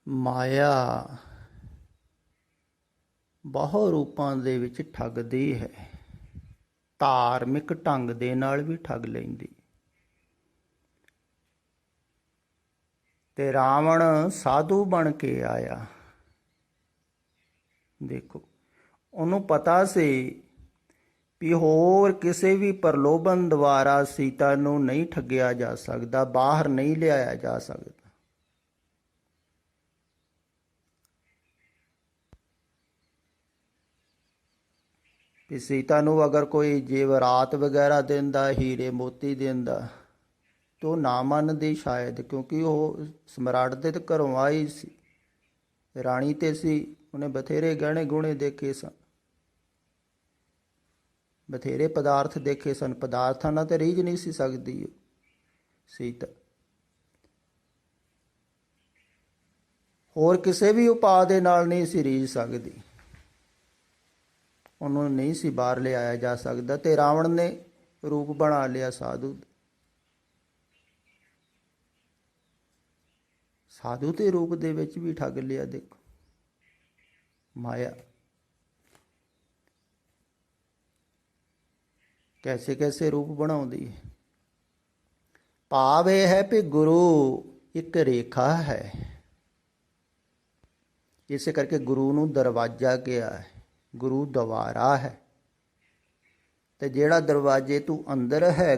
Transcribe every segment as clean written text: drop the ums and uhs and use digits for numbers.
ਮਾਇਆ ਬਹੁ ਰੂਪਾਂ ਦੇ ਵਿੱਚ ਠੱਗਦੀ ਹੈ। ਧਾਰਮਿਕ ਢੰਗ ਦੇ ਨਾਲ ਵੀ ਠੱਗ ਲੈਂਦੀ। ਤੇ ਰਾਵਣ ਸਾਧੂ ਬਣ ਕੇ ਆਇਆ। ਦੇਖੋ, ਉਹਨੂੰ ਪਤਾ ਸੀ ਵੀ ਹੋਰ ਕਿਸੇ ਵੀ ਪ੍ਰਲੋਭਨ ਦੁਆਰਾ ਸੀਤਾ ਨੂੰ ਨਹੀਂ ਠੱਗਿਆ ਜਾ ਸਕਦਾ, ਬਾਹਰ ਨਹੀਂ ਲਿਆਇਆ ਜਾ ਸਕਦਾ। ਵੀ ਸੀਤਾ ਨੂੰ ਅਗਰ ਕੋਈ ਜੇਵਰਾਤ ਵਗੈਰਾ ਦਿੰਦਾ, ਹੀਰੇ ਮੋਤੀ ਦਿੰਦਾ, ਤਾਂ ਉਹ ਨਾ ਮੰਨਦੀ ਸ਼ਾਇਦ, ਕਿਉਂਕਿ ਉਹ ਸਮਰਾਟ ਦੇ ਤੇ ਘਰੋਂ ਆਈ ਸੀ, ਰਾਣੀ ਤੇ ਸੀ। ਉਹਨੇ ਬਥੇਰੇ ਗਹਿਣੇ ਗੁਣੇ ਦੇਖੇ ਸਨ, ਬਥੇਰੇ ਪਦਾਰਥ ਦੇਖੇ ਸਨ। ਪਦਾਰਥਾਂ ਨਾਲ ਤੇ ਰੀਝ ਨਹੀਂ ਸੀ ਸਕਦੀ ਉਹ ਸੀਤਾ। ਹੋਰ ਕਿਸੇ ਵੀ ਉਪਾਅ ਦੇ ਨਾਲ ਨਹੀਂ ਸੀ ਰੀਝ ਸਕਦੀ। ਉਹਨੂੰ ਨਹੀਂ ਸੀ ਬਾਹਰ ਲਿਆਇਆ ਜਾ ਸਕਦਾ। ਤੇ ਰਾਵਣ ਨੇ ਰੂਪ ਬਣਾ ਲਿਆ ਸਾਧੂ। ਸਾਧੂ ਦੇ ਰੂਪ ਦੇ ਵਿੱਚ ਵੀ ਠੱਗ ਲਿਆ। ਦੇਖੋ, ਮਾਇਆ ਕੈਸੇ ਕੈਸੇ ਰੂਪ ਬਣਾਉਂਦੀ ਹੈ। ਭਾਵ ਇਹ ਹੈ ਕਿ ਗੁਰੂ ਇੱਕ ਰੇਖਾ ਹੈ। ਇਸੇ ਕਰਕੇ ਗੁਰੂ ਨੂੰ ਦਰਵਾਜ਼ਾ ਕਿਹਾ ਹੈ। ਗੁਰੂ ਦਵਾਰਾ ਹੈ। ਤੇ ਜਿਹੜਾ ਦਰਵਾਜ਼ੇ ਤੋਂ ਅੰਦਰ ਹੈ,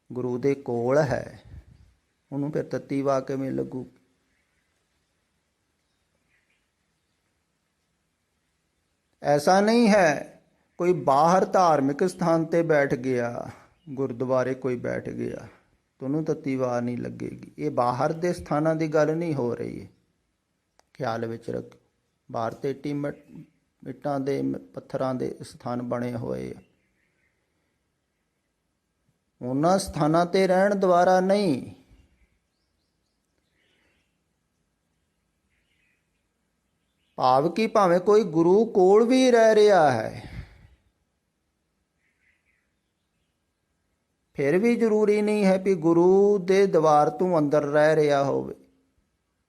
ਗੁਰੂ ਦੇ ਕੋਲ ਹੈ, ਉਹਨੂੰ ਫਿਰ ਤੱਤੀ ਵਾ ਕਿਵੇਂ ਲੱਗੂ? ਐਸਾ ਨਹੀਂ ਹੈ ਕੋਈ ਬਾਹਰ ਧਾਰਮਿਕ ਸਥਾਨ ਤੇ ਬੈਠ ਗਿਆ, ਗੁਰਦੁਆਰੇ ਕੋਈ ਬੈਠ ਗਿਆ, ਤੁਹਾਨੂੰ ਤੱਤੀ ਵਾ ਨਹੀਂ ਲੱਗੇਗੀ। ਇਹ ਬਾਹਰ ਦੇ ਸਥਾਨਾਂ ਦੀ ਗੱਲ ਨਹੀਂ ਹੋ ਰਹੀ ਹੈ, ਖਿਆਲ ਵਿੱਚ ਰੱਖੋ। ਬਾਹਰ ਤੇ ਇੱਟਾਂ ਦੇ ਪੱਥਰਾਂ ਦੇ ਸਥਾਨ ਬਣੇ ਹੋਏ ਆ, ਉਹਨਾਂ ਸਥਾਨਾਂ ਤੇ ਰਹਿਣ ਦੁਆਰਾ ਨਹੀਂ। ਭਾਵ ਕਿ ਭਾਵੇਂ ਕੋਈ ਗੁਰੂ ਕੋਲ ਵੀ ਰਹਿ ਰਿਹਾ ਹੈ, ਫਿਰ ਵੀ ਜ਼ਰੂਰੀ ਨਹੀਂ ਹੈ ਵੀ ਗੁਰੂ ਦੇ ਦੀਵਾਰ ਤੋਂ ਅੰਦਰ ਰਹਿ ਰਿਹਾ ਹੋਵੇ।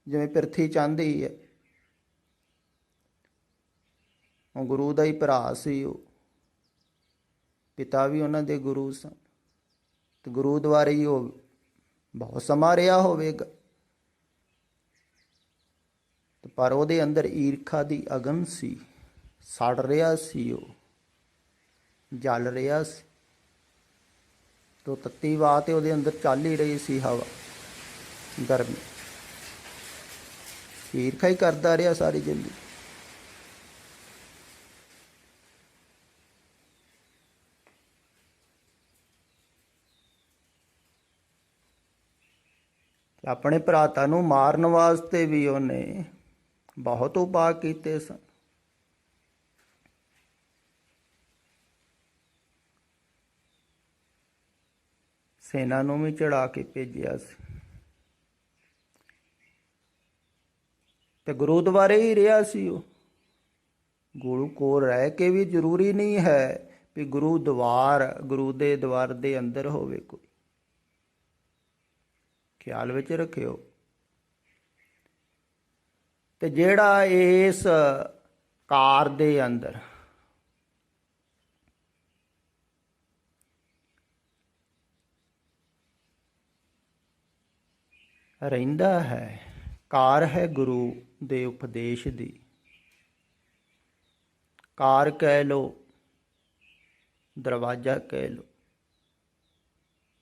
ਜਿਵੇਂ ਪ੍ਰਿਥੀ ਚਾਹੁੰਦੀ ਹੈ, ਉਹ ਗੁਰੂ ਦਾ ਹੀ ਭਰਾ ਸੀ, ਉਹ ਪਿਤਾ ਵੀ ਉਹਨਾਂ ਦੇ ਗੁਰੂ ਸਨ, ਤੇ ਗੁਰੂ ਦੁਆਰੇ ਹੀ ਉਹ ਬਹੁਤ ਸਮਾਂ ਰਿਹਾ ਹੋਵੇਗਾ। ਪਰ ਉਹਦੇ ਅੰਦਰ ਈਰਖਾ ਦੀ ਅਗਨ ਸੀ, ਸੜ ਰਿਹਾ ਸੀ, ਉਹ ਜਲ ਰਿਹਾ ਸੀ। ਤੋ ਤੱਤੀ ਵਾ ਤੇ ਉਹਦੇ ਅੰਦਰ ਚੱਲ ਹੀ ਰਹੀ ਸੀ ਹਵਾ, ਗਰਮੀ। ਈਰਖਾ ਹੀ ਕਰਦਾ ਰਿਹਾ ਸਾਰੀ ਜ਼ਿੰਦਗੀ। ਆਪਣੇ ਭਰਾਤਾਂ ਨੂੰ ਮਾਰਨ ਵਾਸਤੇ ਵੀ ਉਹਨੇ ਬਹੁਤ ਉਪਾਅ ਕੀਤੇ ਸਨ। ਸੈਨਾ ਨੂੰ ਵੀ ਚੜਾ ਕੇ ਭੇਜਿਆ ਸੀ, ਤੇ ਗੁਰੂਦੁਆਰੇ ਹੀ ਰਿਹਾ ਸੀ ਉਹ। ਗੁਰੂ ਕੋਲ ਰਹਿ ਕੇ ਵੀ ਜ਼ਰੂਰੀ ਨਹੀਂ ਹੈ ਵੀ ਗੁਰੂ ਦੇ ਦਵਾਰ ਦੇ ਅੰਦਰ ਹੋਵੇ ਕੋਈ, ਖਿਆਲ ਵਿੱਚ ਰੱਖਿਓ। ਤੇ ਜਿਹੜਾ ਇਸ ਕਾਰ ਦੇ ਅੰਦਰ ਰਹਿੰਦਾ ਹੈ, ਕਾਰ ਹੈ ਗੁਰੂ ਦੇ ਉਪਦੇਸ਼ ਦੀ। ਕਾਰ ਕਹਿ ਲਓ, ਦਰਵਾਜ਼ਾ ਕਹਿ ਲਓ,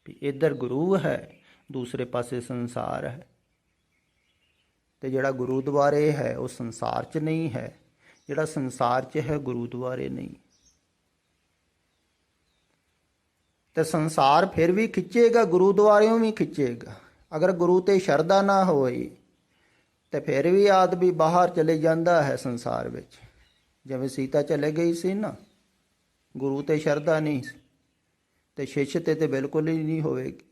ਵੀ ਇੱਧਰ ਗੁਰੂ ਹੈ, ਦੂਸਰੇ ਪਾਸੇ ਸੰਸਾਰ ਹੈ। ਤੇ ਜਿਹੜਾ ਗੁਰੂਦੁਆਰੇ ਹੈ ਉਹ ਸੰਸਾਰ 'ਚ ਨਹੀਂ ਹੈ, ਜਿਹੜਾ ਸੰਸਾਰ 'ਚ ਹੈ ਗੁਰੂਦੁਆਰੇ ਨਹੀਂ। ਤੇ ਸੰਸਾਰ ਫਿਰ ਵੀ ਖਿੱਚੇਗਾ, ਗੁਰੂਦੁਆਰਿਓਂ ਵੀ ਖਿੱਚੇਗਾ। ਅਗਰ ਗੁਰੂ ਤੇ ਸ਼ਰਧਾ ਨਾ ਹੋਈ ਤੇ ਫਿਰ ਵੀ ਆਦਮੀ ਬਾਹਰ ਚਲੇ ਜਾਂਦਾ ਹੈ ਸੰਸਾਰ ਵਿੱਚ। ਜਿਵੇਂ ਸੀਤਾ ਚਲੇ ਗਈ ਸੀ ਨਾ, ਗੁਰੂ ਤੇ ਸ਼ਰਧਾ ਨਹੀਂ ਸੀ, ਤੇ ਸ਼ਿਸ਼ ਤੇ ਬਿਲਕੁਲ ਹੀ ਨਹੀਂ ਹੋਵੇਗੀ।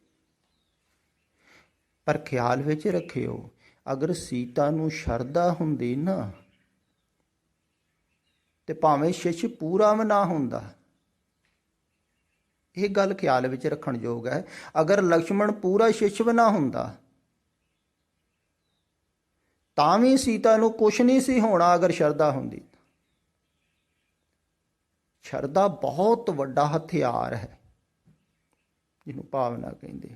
ਪਰ ਖਿਆਲ ਵਿੱਚ ਰੱਖਿਓ, ਅਗਰ ਸੀਤਾ ਨੂੰ ਸ਼ਰਧਾ ਹੁੰਦੀ ਨਾ, ਤੇ ਭਾਵੇਂ ਸ਼ਿਸ਼ ਪੂਰਾ ਵੀ ਨਾ ਹੁੰਦਾ। ਇਹ ਗੱਲ ਖਿਆਲ ਵਿੱਚ ਰੱਖਣ ਯੋਗ ਹੈ। ਅਗਰ ਲਕਸ਼ਮਣ ਪੂਰਾ ਸ਼ਿਸ਼ ਵੀ ਨਾ ਹੁੰਦਾ, ਤਾਂ ਵੀ ਸੀਤਾ ਨੂੰ ਕੁਛ ਨਹੀਂ ਸੀ ਹੋਣਾ ਅਗਰ ਸ਼ਰਧਾ ਹੁੰਦੀ। ਸ਼ਰਧਾ ਬਹੁਤ ਵੱਡਾ ਹਥਿਆਰ ਹੈ, ਜਿਹਨੂੰ ਭਾਵਨਾ ਕਹਿੰਦੇ।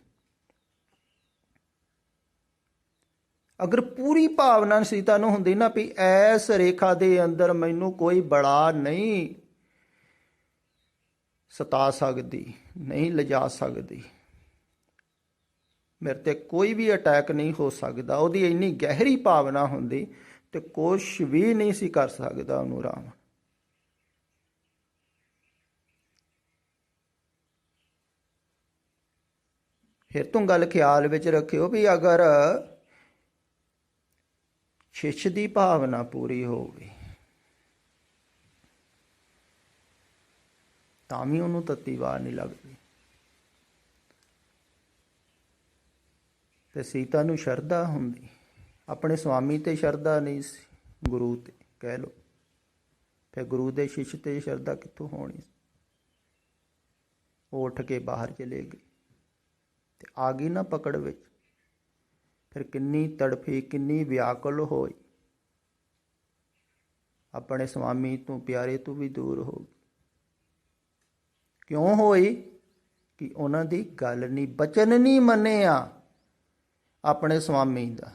ਅਗਰ ਪੂਰੀ ਭਾਵਨਾ ਸੀਤਾ ਨੂੰ ਹੁੰਦੀ ਨਾ ਵੀ ਐਸ ਰੇਖਾ ਦੇ ਅੰਦਰ ਮੈਨੂੰ ਕੋਈ ਬੜਾ ਨਹੀਂ ਸਤਾ ਸਕਦੀ, ਨਹੀਂ ਲਿਜਾ ਸਕਦੀ, ਮੇਰੇ ਤੇ ਕੋਈ ਵੀ ਅਟੈਕ ਨਹੀਂ ਹੋ ਸਕਦਾ, ਉਹਦੀ ਇੰਨੀ ਗਹਿਰੀ ਭਾਵਨਾ ਹੁੰਦੀ ਤੇ ਕੁਛ ਵੀ ਨਹੀਂ ਸੀ ਕਰ ਸਕਦਾ ਉਹਨੂੰ ਰਾਮ। ਫਿਰ ਤੋਂ ਗੱਲ ਖਿਆਲ ਵਿੱਚ ਰੱਖਿਓ ਵੀ ਅਗਰ ਸ਼ਿਸ਼ ਦੀ ਭਾਵਨਾ ਪੂਰੀ ਹੋਵੇ ਤਾਂ ਵੀ ਉਹਨੂੰ ਤੱਤੀ ਵਾਰ ਨਹੀਂ ਲੱਗਦੀ। ਤੇ ਸੀਤਾ ਨੂੰ ਸ਼ਰਧਾ ਹੁੰਦੀ, ਆਪਣੇ ਸਵਾਮੀ ਤੇ ਸ਼ਰਧਾ ਨਹੀਂ ਸੀ, ਗੁਰੂ ਤੇ ਕਹਿ ਲਓ। ਫਿਰ ਗੁਰੂ ਦੇ ਸ਼ਿਸ਼ ਤੇ ਸ਼ਰਧਾ ਕਿੱਥੋਂ ਹੋਣੀ? ਉਹ ਉੱਠ ਕੇ ਬਾਹਰ ਚਲੇ ਗਏ ਤੇ ਆ ਗਈ ਨਾ ਪਕੜ ਵਿੱਚ। ਫਿਰ ਕਿੰਨੀ ਤੜਫੀ, ਕਿੰਨੀ ਵਿਆਕੁਲ ਹੋਈ, ਆਪਣੇ ਸਵਾਮੀ ਤੋਂ, ਪਿਆਰੇ ਤੋਂ ਵੀ ਦੂਰ ਹੋ ਗਈ। ਕਿਉਂ ਹੋਈ? ਕਿ ਉਹਨਾਂ ਦੀ ਗੱਲ ਨਹੀਂ, ਬਚਨ ਨਹੀਂ ਮੰਨਿਆ ਆਪਣੇ ਸਵਾਮੀ ਦਾ,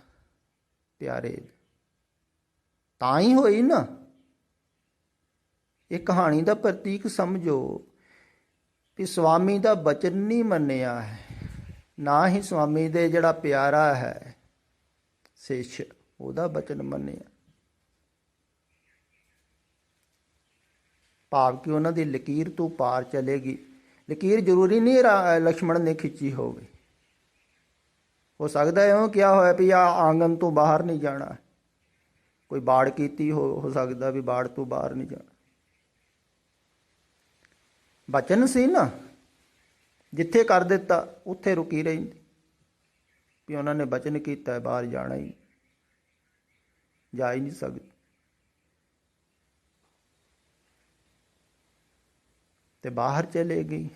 ਪਿਆਰੇ ਦਾ। ਤਾਂ ਹੀ ਹੋਈ ਨਾ। ਇਹ ਕਹਾਣੀ ਦਾ ਪ੍ਰਤੀਕ ਸਮਝੋ ਕਿ ਸਵਾਮੀ ਦਾ ਬਚਨ ਨਹੀਂ ਮੰਨਿਆ ਹੈ, ਨਾ ਹੀ ਸਵਾਮੀ ਦੇ ਜਿਹੜਾ ਪਿਆਰਾ ਹੈ ਸਿਸ਼, ਉਹਦਾ ਬਚਨ ਮੰਨਿਆ। ਭਾਵ ਕਿ ਉਹਨਾਂ ਦੀ ਲਕੀਰ ਤੋਂ ਪਾਰ ਚਲੇਗੀ। ਲਕੀਰ ਜ਼ਰੂਰੀ ਨਹੀਂ ਲਕਸ਼ਮਣ ਨੇ ਖਿੱਚੀ ਹੋਵੇ। ਹੋ ਸਕਦਾ ਇਉਂ ਕਿਹਾ ਹੋਇਆ ਵੀ ਆ ਆਂਗਨ ਤੋਂ ਬਾਹਰ ਨਹੀਂ ਜਾਣਾ, ਕੋਈ ਬਾੜ ਕੀਤੀ ਹੋ ਸਕਦਾ ਵੀ ਬਾੜ ਤੋਂ ਬਾਹਰ ਨਹੀਂ ਜਾਣਾ। ਬਚਨ ਸੀ ਨਾ, ਜਿੱਥੇ ਕਰ ਦਿੱਤਾ ਉੱਥੇ ਰੁਕੀ ਰਹਿੰਦੀ ਵੀ ਉਹਨਾਂ ਨੇ ਬਚਨ ਕੀਤਾ ਬਾਹਰ ਜਾਣਾ ਹੀ, ਜਾ ਹੀ ਨਹੀਂ ਸਕਦੀ। ਤੇ ਬਾਹਰ ਚਲੇ ਗਈ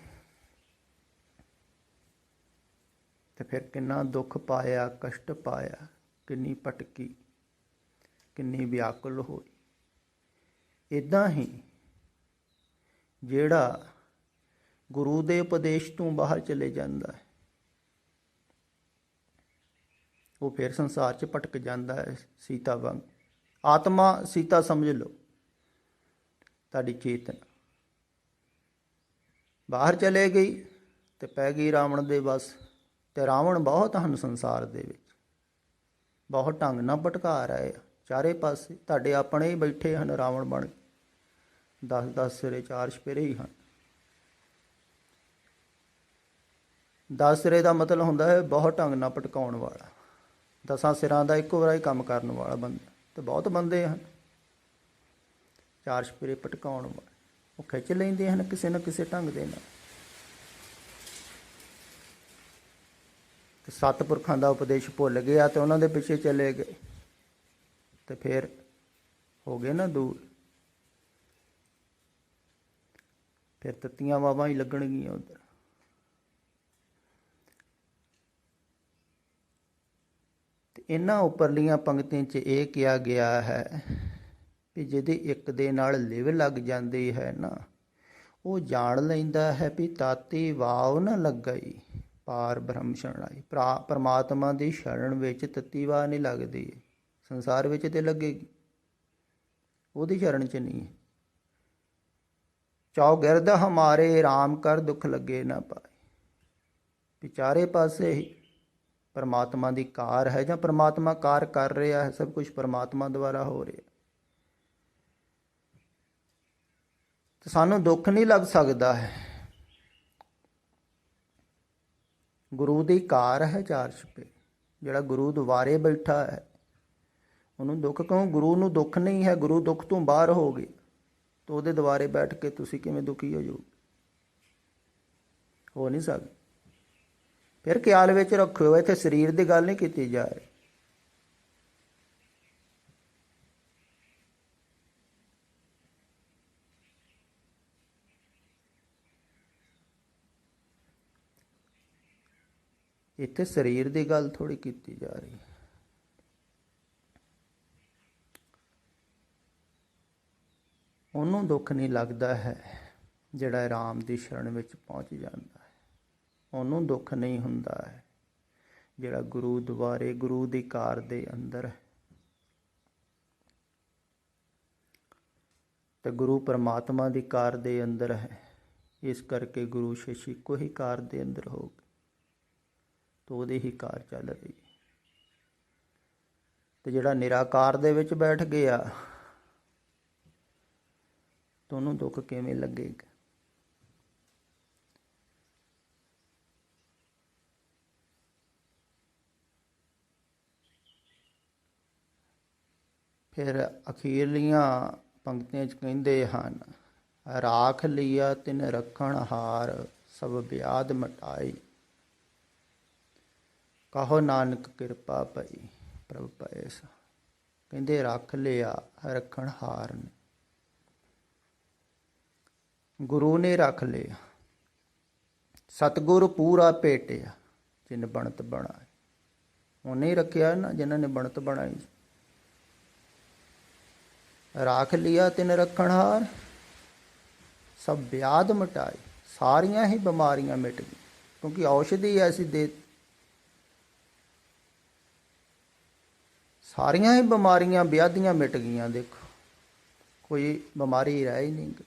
ਤੇ ਫਿਰ ਕਿੰਨਾ ਦੁੱਖ ਪਾਇਆ, ਕਸ਼ਟ ਪਾਇਆ, ਕਿੰਨੀ ਭਟਕੀ, ਕਿੰਨੀ ਵਿਆਕੁਲ ਹੋਈ। ਇੱਦਾਂ ਹੀ ਜਿਹੜਾ ਗੁਰੂ ਦੇ ਉਪਦੇਸ਼ ਤੋਂ ਬਾਹਰ ਚਲੇ ਜਾਂਦਾ ਹੈ, ਉਹ ਫਿਰ ਸੰਸਾਰ 'ਚ ਭਟਕ ਜਾਂਦਾ ਹੈ ਸੀਤਾ ਵਾਂਗ। ਆਤਮਾ ਸੀਤਾ ਸਮਝ ਲਓ, ਤੁਹਾਡੀ ਚੇਤਨਾ ਬਾਹਰ ਚਲੇ ਗਈ ਤੇ ਪੈ ਗਈ ਰਾਵਣ ਦੇ ਬਸ। ਤੇ ਰਾਵਣ ਬਹੁਤ ਹਨ ਸੰਸਾਰ ਦੇ ਵਿੱਚ, ਬਹੁਤ ਢੰਗ ਨਾਲ ਭਟਕਾ ਰਹੇ ਆ ਚਾਰੇ ਪਾਸੇ। ਤੁਹਾਡੇ ਆਪਣੇ ਹੀ ਬੈਠੇ ਹਨ ਰਾਵਣ ਬਣ, 10-10 ਸਿਰੇ, 4 ਛਪੇਰੇ ਹੀ ਹਨ। 10 ਸਿਰੇ ਦਾ ਮਤਲਬ ਹੁੰਦਾ ਹੈ ਬਹੁਤ ਢੰਗ ਨਾਲ ਭਟਕਾਉਣ ਵਾਲਾ, 10 ਸਿਰਾਂ ਦਾ ਇੱਕੋ ਵਾਰੀ ਕੰਮ ਕਰਨ ਵਾਲਾ ਬੰਦਾ। ਤੇ ਬਹੁਤ ਬੰਦੇ ਹਨ 4 ਛਪੇਰੇ ਭਟਕਾਉਣ ਵਾਲੇ, ਉਹ ਖਿੱਚ ਲੈਂਦੇ ਹਨ ਕਿਸੇ ਨਾ ਕਿਸੇ ਢੰਗ ਦੇ ਨਾਲ। ਤੇ ਸਤਿਪੁਰਖਾਂ ਦਾ ਉਪਦੇਸ਼ ਭੁੱਲ ਗਿਆ ਤੇ ਉਹਨਾਂ ਦੇ ਪਿੱਛੇ ਚਲੇ ਗਏ ਤੇ ਫਿਰ ਹੋ ਗਏ ਨਾ ਦੂਰ। ਫਿਰ ਤੱਤੀਆਂ ਵਾਵਾਂ ਹੀ ਲੱਗਣਗੀਆਂ ਉੱਧਰ। ਤੇ ਇਹਨਾਂ ਉੱਪਰਲੀਆਂ ਪੰਕਤੀਆਂ 'ਚ ਇਹ ਕਿਹਾ ਗਿਆ ਹੈ ਵੀ ਜਿਹਦੇ ਇੱਕ ਦੇ ਨਾਲ ਲਿਵ ਲੱਗ ਜਾਂਦੀ ਹੈ ਨਾ, ਉਹ ਜਾਣ ਲੈਂਦਾ ਹੈ ਵੀ ਤਾਤੀ ਵਾਵ ਨਾ ਲੱਗਈ, ਪਾਰ ਬ੍ਰਹਮ ਸ਼ਰਣਾਈ। ਪਰਮਾਤਮਾ ਦੀ ਸ਼ਰਨ ਵਿੱਚ ਤੱਤੀ ਵਾਹ ਨਹੀਂ ਲੱਗਦੀ, ਸੰਸਾਰ ਵਿੱਚ ਤੇ ਲੱਗੇਗੀ, ਉਹਦੀ ਸ਼ਰਨ 'ਚ ਨਹੀਂ। ਚੌਗਿਰਦ ਹਮਾਰੇ ਰਾਮ ਕਰ ਦੁੱਖ ਲੱਗੇ ਨਾ ਪਾਏ, ਵੀ ਚਾਰੇ ਪਾਸੇ ਹੀ ਪਰਮਾਤਮਾ ਦੀ ਕਾਰ ਹੈ, ਜਾਂ ਪਰਮਾਤਮਾ ਕਾਰ ਕਰ ਰਿਹਾ ਹੈ, ਸਭ ਕੁਝ ਪਰਮਾਤਮਾ ਦੁਆਰਾ ਹੋ ਰਿਹਾ। ਤੇ ਸਾਨੂੰ ਦੁੱਖ ਨਹੀਂ ਲੱਗ ਸਕਦਾ ਹੈ, ਗੁਰੂ ਦੀ ਕਾਰ ਹੈ 4 ਛਪੇ। ਜਿਹੜਾ ਗੁਰੂ ਦੁਆਰੇ ਬੈਠਾ ਹੈ ਉਹਨੂੰ ਦੁੱਖ ਕਿਉਂ? ਗੁਰੂ ਨੂੰ ਦੁੱਖ ਨਹੀਂ ਹੈ, ਗੁਰੂ ਦੁੱਖ ਤੋਂ ਬਾਹਰ ਹੋ ਗਏ, ਤਾਂ ਉਹਦੇ ਦੁਆਰੇ ਬੈਠ ਕੇ ਤੁਸੀਂ ਕਿਵੇਂ ਦੁਖੀ ਹੋ ਜਾਓਗੇ? ਹੋ ਨਹੀਂ ਸਕਦਾ। ਫਿਰ ਖਿਆਲ ਵਿੱਚ ਰੱਖਿਓ, ਇੱਥੇ ਸਰੀਰ ਦੀ ਗੱਲ ਨਹੀਂ ਕੀਤੀ ਜਾ ਰਹੀ। ਇੱਥੇ ਸਰੀਰ ਦੀ ਗੱਲ ਥੋੜ੍ਹੀ ਕੀਤੀ ਜਾ ਰਹੀ। ਉਹਨੂੰ ਦੁੱਖ ਨਹੀਂ ਲੱਗਦਾ ਹੈ ਜਿਹੜਾ ਰਾਮ ਦੀ ਸ਼ਰਨ ਵਿੱਚ ਪਹੁੰਚ ਜਾਂਦਾ ਹੈ। ਉਹਨੂੰ ਦੁੱਖ ਨਹੀਂ ਹੁੰਦਾ ਹੈ ਜਿਹੜਾ ਗੁਰੂ ਦੁਆਰੇ ਗੁਰੂ ਦੀ ਕਾਰ ਦੇ ਅੰਦਰ ਹੈ। ਤੇ ਗੁਰੂ ਪਰਮਾਤਮਾ ਦੀ ਕਾਰ ਦੇ ਅੰਦਰ ਹੈ। ਇਸ ਕਰਕੇ ਗੁਰੂ ਸ਼ਿਸ਼ ਇੱਕੋ ਹੀ ਕਾਰ ਦੇ ਅੰਦਰ ਹੋ ਗਏ, ਤਾਂ ਉਹਦੀ ਹੀ ਕਾਰ ਚੱਲ ਰਹੀ ਹੈ। ਤੇ ਜਿਹੜਾ ਨਿਰਾਕਾਰ ਦੇ ਵਿੱਚ ਬੈਠ ਗਿਆ ਤਾਂ ਉਹਨੂੰ ਦੁੱਖ ਕਿਵੇਂ ਲੱਗੇਗਾ? ਫਿਰ ਅਖੀਰਲੀਆਂ ਪੰਕਤੀਆਂ 'ਚ ਕਹਿੰਦੇ ਹਨ, ਰਾਖ ਲਿਆ ਤਿਨ ਰੱਖਣ ਹਾਰ, ਸਭ ਵਿਆਦ ਮਟਾਈ, ਕਹੋ ਨਾਨਕ ਕਿਰਪਾ ਪਈ ਪ੍ਰਭ ਪਏਸਾ। ਕਹਿੰਦੇ ਰੱਖ ਲਿਆ ਰੱਖਣ ਹਾਰ ਨੇ, ਗੁਰੂ ਨੇ ਰੱਖ ਲਿਆ। ਸਤਿਗੁਰ ਪੂਰਾ ਭੇਟਿਆ ਜਿਨ ਬਣਤ ਬਣਾਈ। ਉਹਨੇ ਰੱਖਿਆ ਨਾ ਜਿਨ੍ਹਾਂ ਨੇ ਬਣਤ ਬਣਾਈ। ਰੱਖ ਲਿਆ ਤਿਨ ਰੱਖਣ ਹਾਰ, ਸਭ ਵਿਆਦ ਮਿਟਾਈ। ਸਾਰੀਆਂ ਹੀ ਬਿਮਾਰੀਆਂ ਮਿਟ ਗਈਆਂ, ਕਿਉਂਕਿ ਔਸ਼ਧੀ ਐਸੀ ਦੇ ਸਾਰੀਆਂ ਹੀ ਬਿਮਾਰੀਆਂ ਵਿਆਧੀਆਂ ਮਿਟ ਗਈਆਂ। ਦੇਖੋ ਕੋਈ ਬਿਮਾਰੀ ਰਹਿ ਹੀ ਨਹੀਂ ਗਈ।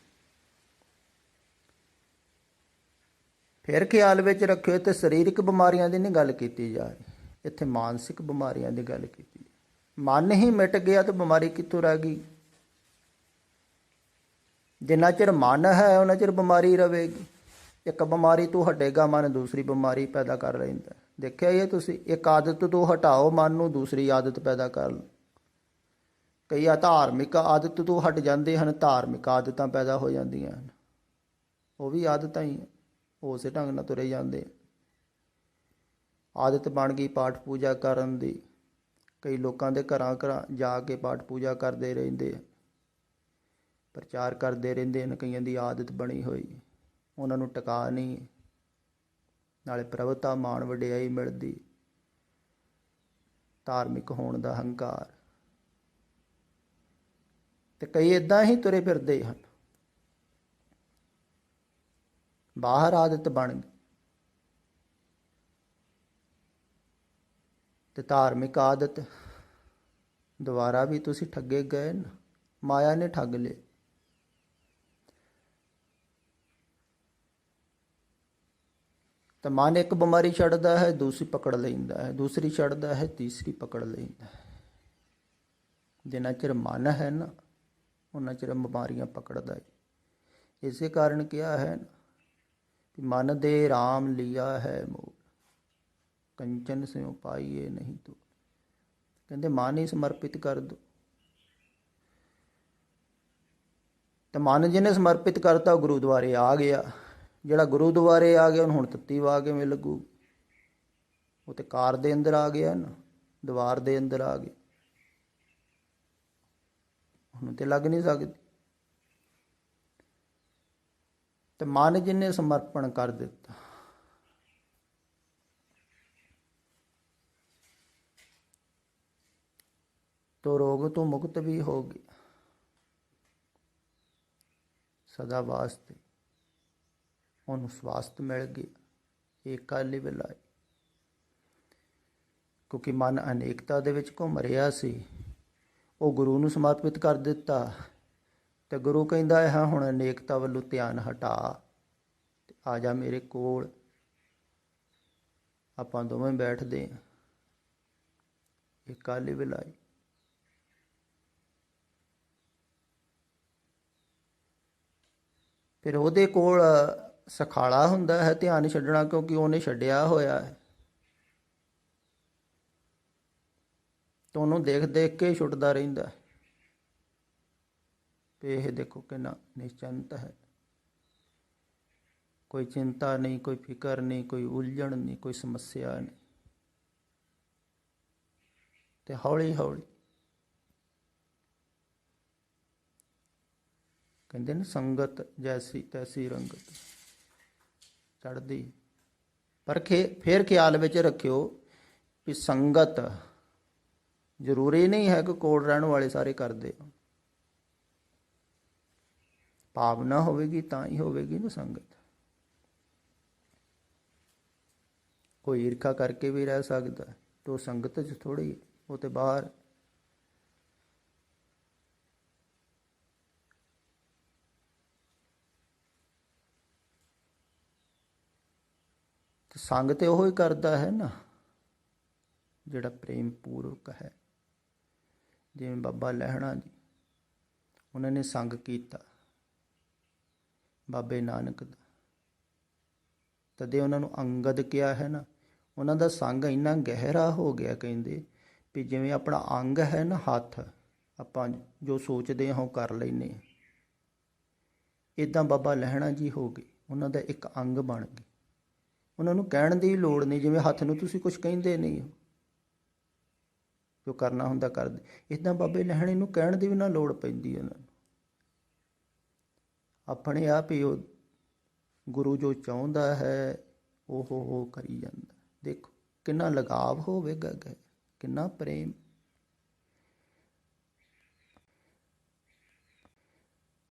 ਫਿਰ ਖਿਆਲ ਵਿੱਚ ਰੱਖਿਓ ਤੇ ਸਰੀਰਕ ਬਿਮਾਰੀਆਂ ਦੀ ਨਹੀਂ ਗੱਲ ਕੀਤੀ ਜਾ ਰਹੀ, ਇੱਥੇ ਮਾਨਸਿਕ ਬਿਮਾਰੀਆਂ ਦੀ ਗੱਲ ਕੀਤੀ। ਮਨ ਹੀ ਮਿਟ ਗਿਆ ਤਾਂ ਬਿਮਾਰੀ ਕਿੱਥੋਂ ਰਹਿ ਗਈ? ਜਿੰਨਾ ਚਿਰ ਮਨ ਹੈ ਉਹਨਾਂ ਚਿਰ ਬਿਮਾਰੀ ਰਹੇਗੀ। ਇੱਕ ਬਿਮਾਰੀ ਤੋਂ ਹਟੇਗਾ ਮਨ ਦੂਸਰੀ ਬਿਮਾਰੀ ਪੈਦਾ ਕਰ ਲੈਂਦਾ। ਦੇਖਿਆ ਇਹ ਤੁਸੀਂ, ਇੱਕ ਆਦਤ ਤੋਂ ਹਟਾਓ ਮਨ ਨੂੰ, ਦੂਸਰੀ ਆਦਤ ਪੈਦਾ ਕਰ ਲਓ। ਕਈ ਧਾਰਮਿਕ ਆਦਤ ਤੋਂ ਹਟ ਜਾਂਦੇ ਹਨ, ਧਾਰਮਿਕ ਆਦਤਾਂ ਪੈਦਾ ਹੋ ਜਾਂਦੀਆਂ ਹਨ। ਉਹ ਵੀ ਆਦਤਾਂ ਹੀ ਉਸੇ ਢੰਗ ਨਾਲ ਤੁਰੇ ਜਾਂਦੇ। ਆਦਤ ਬਣ ਗਈ ਪਾਠ ਪੂਜਾ ਕਰਨ ਦੀ। ਕਈ ਲੋਕਾਂ ਦੇ ਘਰਾਂ ਘਰਾਂ ਜਾ ਕੇ ਪਾਠ ਪੂਜਾ ਕਰਦੇ ਰਹਿੰਦੇ, ਪ੍ਰਚਾਰ ਕਰਦੇ ਰਹਿੰਦੇ ਹਨ। ਕਈਆਂ ਦੀ ਆਦਤ ਬਣੀ ਹੋਈ, ਉਹਨਾਂ ਨੂੰ ਟਿਕਾ ਨਹੀਂ। ਨਾਲੇ ਪ੍ਰਭਤਾ ਮਾਣ ਵਡਿਆਈ ਮਿਲਦੀ, ਧਾਰਮਿਕ ਹੋਣ ਦਾ ਹੰਕਾਰ। ਤੇ ਕਈ ਇੱਦਾਂ ਹੀ ਤੁਰੇ ਫਿਰਦੇ ਹਨ। ਬਾਹਰ ਆਦਤ ਬਣ ਗਈ ਤੇ ਧਾਰਮਿਕ ਆਦਤ ਦੁਬਾਰਾ ਵੀ ਤੁਸੀਂ ਠੱਗੇ ਗਏ ਨਾ, ਮਾਇਆ ਨੇ ਠੱਗ ਲਏ। ਤਾਂ ਮਨ ਇੱਕ ਬਿਮਾਰੀ ਛੱਡਦਾ ਹੈ, ਦੂਸਰੀ ਪਕੜ ਲੈਂਦਾ ਹੈ, ਦੂਸਰੀ ਛੱਡਦਾ ਹੈ, ਤੀਸਰੀ ਪਕੜ ਲੈਂਦਾ ਹੈ। ਜਿੰਨਾ ਚਿਰ ਮਨ ਹੈ ਨਾ ਉਹਨਾਂ ਚਿਰ ਬਿਮਾਰੀਆਂ ਪਕੜਦਾ ਹੈ। ਇਸੇ ਕਾਰਨ ਕਿਹਾ ਹੈ ਕਿ ਮਨ ਦੇ ਰਾਮ ਲਿਆ ਹੈ ਮੋਹ, ਕੰਚਨ ਸਿਉ ਪਾਈਏ ਨਹੀਂ ਤੂੰ। ਕਹਿੰਦੇ ਮਨ ਹੀ ਸਮਰਪਿਤ ਕਰ ਦੋ। ਤੇ ਮਨ ਜਿਹਨੇ ਸਮਰਪਿਤ ਕਰਤਾ ਉਹ ਗੁਰੂਦੁਆਰੇ ਆ ਗਿਆ। ਜਿਹੜਾ ਗੁਰੂਦੁਆਰੇ ਆ ਗਿਆ ਉਹਨੂੰ ਹੁਣ ਤੱਤੀ ਵਾਹ ਕਿਵੇਂ ਲੱਗੂ? ਉਹ ਤੇ ਕਾਰ ਦੇ ਅੰਦਰ ਆ ਗਿਆ ਨਾ, ਦੀਵਾਰ ਦੇ ਅੰਦਰ ਆ ਗਿਆ, ਉਹਨੂੰ ਤੇ ਲੱਗ ਨਹੀਂ ਸਕਦੀ। ਤੇ ਮਨ ਜਿਹਨੇ ਸਮਰਪਣ ਕਰ ਦਿੱਤਾ, ਤੋ ਰੋਗ ਤੋਂ ਮੁਕਤ ਵੀ ਹੋ ਗਿਆ ਸਦਾ ਵਾਸਤੇ। ਉਹਨੂੰ ਸਵਾਸਥ ਮਿਲ ਗਿਆ ਏਕਾਲੀ ਵਿਲਾਈ। ਕਿਉਂਕਿ ਮਨ ਅਨੇਕਤਾ ਦੇ ਵਿੱਚ ਘੁੰਮ ਰਿਹਾ ਸੀ, ਉਹ ਗੁਰੂ ਨੂੰ ਸਮਰਪਿਤ ਕਰ ਦਿੱਤਾ। ਤੇ ਗੁਰੂ ਕਹਿੰਦਾ ਹੈ ਹੁਣ ਅਨੇਕਤਾ ਵੱਲੋਂ ਧਿਆਨ ਹਟਾ ਤੇ ਆ ਜਾ ਮੇਰੇ ਕੋਲ। ਆਪਾਂ ਦੋਵੇਂ ਬੈਠਦੇ ਹਾਂ ਏਕਾਲੀ ਵਿਲਾਈ। ਫਿਰ ਉਹਦੇ ਕੋਲ ਸਖਾਲਾ ਹੁੰਦਾ ਹੈ ਧਿਆਨ ਛੱਡਣਾ, ਕਿਉਂਕਿ ਉਹਨੇ ਛੱਡਿਆ ਹੋਇਆ ਹੈ। ਤਾਂ ਉਹਨੂੰ ਦੇਖ ਦੇਖ ਕੇ ਛੁੱਟਦਾ ਰਹਿੰਦਾ। ਤੇ ਇਹ ਦੇਖੋ ਕਿੰਨਾ ਨਿਸ਼ਚਿੰਤ ਹੈ। ਕੋਈ ਚਿੰਤਾ ਨਹੀਂ, ਕੋਈ ਫਿਕਰ ਨਹੀਂ, ਕੋਈ ਉਲਝਣ ਨਹੀਂ, ਕੋਈ ਸਮੱਸਿਆ ਨਹੀਂ। ਤੇ ਹੌਲੀ ਹੌਲੀ ਕਹਿੰਦੇ ਨੇ ਸੰਗਤ ਜੈਸੀ ਤੈਸੀ ਰੰਗਤ ਚੜ੍ਹਦੀ। ਪਰ ਫਿਰ ਖਿਆਲ ਵਿੱਚ ਰੱਖਿਓ ਵੀ ਸੰਗਤ ਜ਼ਰੂਰੀ ਨਹੀਂ ਹੈ ਕਿ ਕੋਲ ਰਹਿਣ ਵਾਲੇ ਸਾਰੇ ਕਰਦੇ। ਭਾਵਨਾ ਹੋਵੇਗੀ ਤਾਂ ਹੀ ਹੋਵੇਗੀ ਨਾ ਸੰਗਤ। ਕੋਈ ਈਰਖਾ ਕਰਕੇ ਵੀ ਰਹਿ ਸਕਦਾ ਤੇ ਉਹ ਸੰਗਤ 'ਚ ਥੋੜ੍ਹੀ, ਉਹ ਤੇ ਬਾਹਰ। ਤੇ ਸੰਗ ਤੇ ਉਹ ਹੀ ਕਰਦਾ ਹੈ ਨਾ ਜਿਹੜਾ ਪ੍ਰੇਮ ਪੂਰਵਕ ਹੈ। ਜਿਵੇਂ ਬਾਬਾ ਲਹਿਣਾ ਜੀ, ਉਹਨਾਂ ਨੇ ਸੰਗ ਕੀਤਾ ਬਾਬੇ ਨਾਨਕ ਦਾ, ਤਦੇ ਉਹਨਾਂ ਨੂੰ ਅੰਗਦ ਕਿਹਾ ਹੈ ਨਾ। ਉਹਨਾਂ ਦਾ ਸੰਗ ਇੰਨਾ ਗਹਿਰਾ ਹੋ ਗਿਆ, ਕਹਿੰਦੇ ਵੀ ਜਿਵੇਂ ਆਪਣਾ ਅੰਗ ਹੈ ਨਾ ਹੱਥ, ਆਪਾਂ ਜੋ ਸੋਚਦੇ ਹਾਂ ਉਹ ਕਰ ਲੈਂਦੇ ਹਾਂ, ਇੱਦਾਂ ਬਾਬਾ ਲਹਿਣਾ ਜੀ ਹੋ ਗਏ, ਉਹਨਾਂ ਦਾ ਇੱਕ ਅੰਗ ਬਣ ਗਏ। ਉਹਨਾਂ ਨੂੰ ਕਹਿਣ ਦੀ ਲੋੜ ਨਹੀਂ, ਜਿਵੇਂ ਹੱਥ ਨੂੰ ਤੁਸੀਂ ਕੁਛ ਕਹਿੰਦੇ ਨਹੀਂ ਹੋ, ਜੋ ਕਰਨਾ ਹੁੰਦਾ ਕਰਦੇ, ਇੱਦਾਂ ਬਾਬੇ ਲਹਿਣੇ ਨੂੰ ਕਹਿਣ ਦੀ ਵੀ ਨਾ ਲੋੜ ਪੈਂਦੀ ਉਹਨਾਂ ਨੂੰ। ਆਪਣੇ ਆਪ ਹੀ ਉਹ ਗੁਰੂ ਜੋ ਚਾਹੁੰਦਾ ਹੈ ਉਹ ਕਰੀ ਜਾਂਦਾ। ਦੇਖੋ ਕਿੰਨਾ ਲਗਾਵ ਹੋਵੇਗਾ, ਕਿੰਨਾ ਪ੍ਰੇਮ।